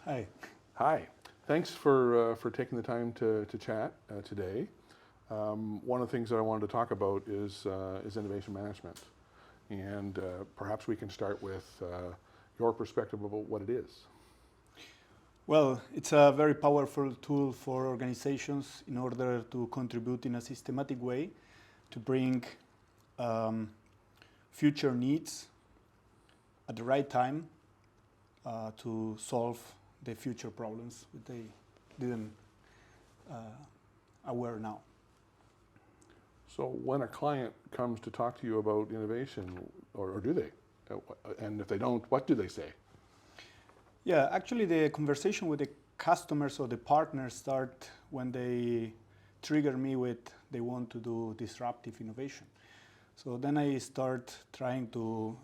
Hi. Hi. Thanks for taking the time to chat today. One of the things that I wanted to talk about is innovation management. And perhaps we can start with your perspective about what it is. Well, it's a very powerful tool for organizations in order to contribute in a systematic way to bring future needs at the right time to solve the future problems that they didn't aware now. So when a client comes to talk to you about innovation, or do they? And if they don't, what do they say? Yeah, actually the conversation with the customers or the partners start when they trigger me with they want to do disruptive innovation. So then I start trying to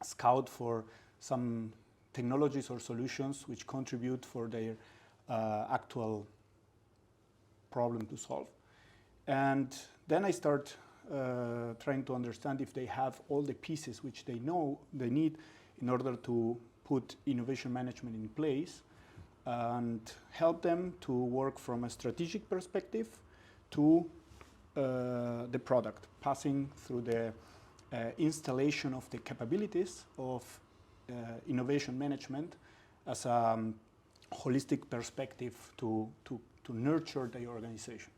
scout for some technologies or solutions which contribute for their actual problem to solve. And then I start trying to understand if they have all the pieces which they know they need in order to put innovation management in place and help them to work from a strategic perspective to the product, passing through the installation of the capabilities of innovation management as a holistic perspective to nurture the organization.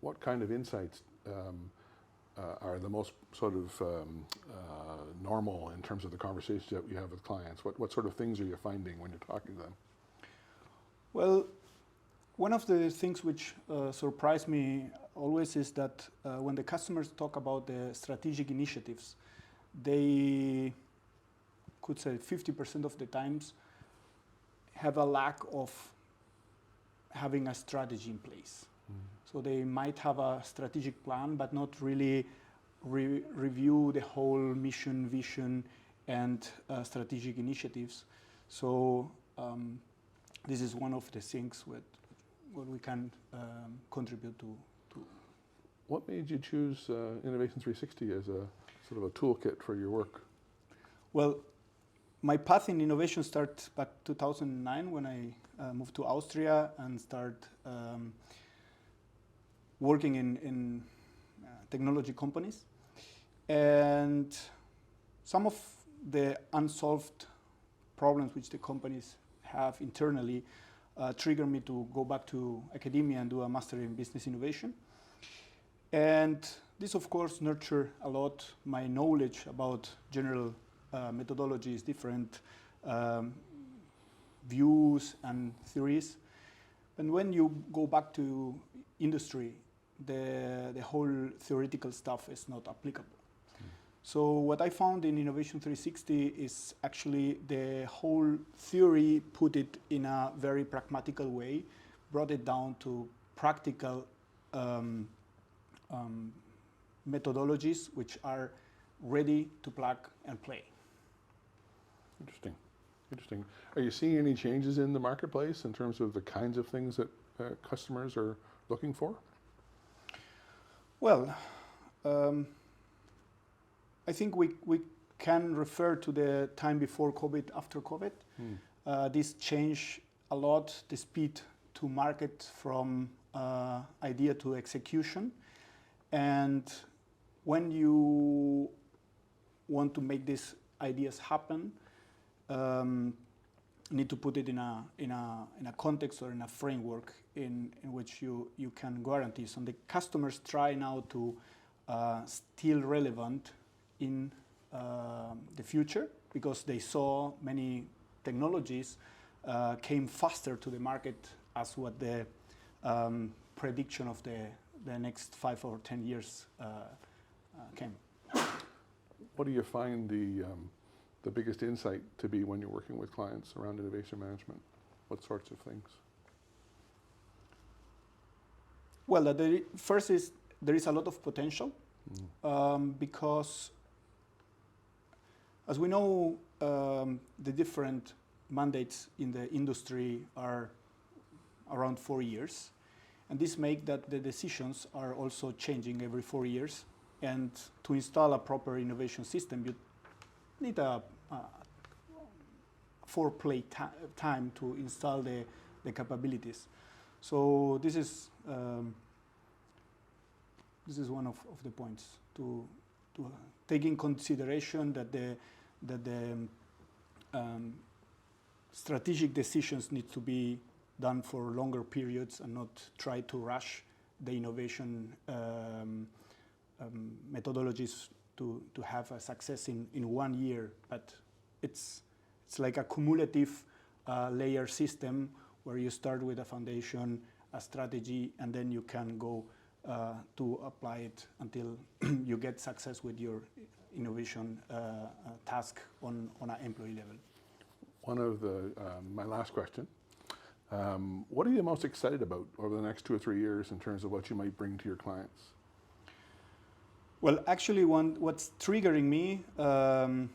What kind of insights are the most sort of normal in terms of the conversations that you have with clients? What sort of things are you finding when you're talking to them? Well, one of the things which surprised me always is that when the customers talk about the strategic initiatives, they could say 50% of the times have a lack of having a strategy in place. So they might have a strategic plan, but not really review the whole mission, vision, and strategic initiatives. So this is one of the things what we can contribute to. What made you choose Innovation 360 as a sort of a toolkit for your work? Well, my path in innovation started back 2009 when I moved to Austria and started working in technology companies. And some of the unsolved problems which the companies have internally triggered me to go back to academia and do a master in business innovation. And this, of course, nurtured a lot my knowledge about general methodologies, different views and theories. And when you go back to industry, the whole theoretical stuff is not applicable. So what I found in Innovation 360 is actually the whole theory, put it in a very pragmatical way, brought it down to practical methodologies which are ready to plug and play. Interesting. Interesting. Are you seeing any changes in the marketplace in terms of the kinds of things that customers are looking for? Well, I think we can refer to the time before COVID, after COVID. This changed a lot, the speed to market from idea to execution. And when you want to make these ideas happen, need to put it in a context or in a framework in which you can guarantee. So the customers try now to still relevant in the future because they saw many technologies came faster to the market as what the prediction of the next 5 or 10 years came. What do you find the biggest insight to be when you're working with clients around innovation management? What sorts of things? Well, first is there is a lot of potential because, as we know, the different mandates in the industry are around 4 years, and this makes that the decisions are also changing every 4 years. And to install a proper innovation system, you need a foreplay time to install the capabilities. So this is one of the points to take in consideration that the strategic decisions need to be done for longer periods and not try to rush the innovation methodologies to have a success in 1 year. But it's like a cumulative layer system where you start with a foundation, a strategy, and then you can go to apply it until you get success with your innovation task on an employee level. One of my last question, what are you most excited about over the next 2 or 3 years in terms of what you might bring to your clients? Well, actually, what's triggering me, and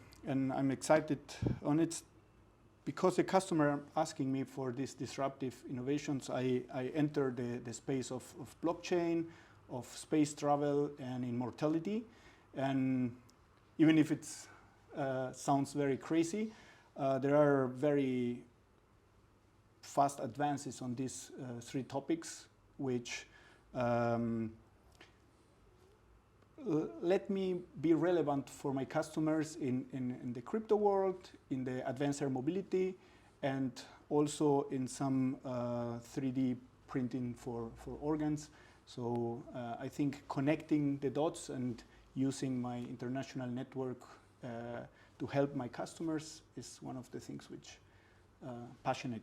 I'm excited on it, because the customer asking me for these disruptive innovations, I enter the space of blockchain, of space travel, and immortality. And even if it sounds very crazy, there are very fast advances on these 3 topics, which let me be relevant for my customers in the crypto world, in the advanced air mobility, and also in some 3D printing for organs. So I think connecting the dots and using my international network to help my customers is one of the things which passionate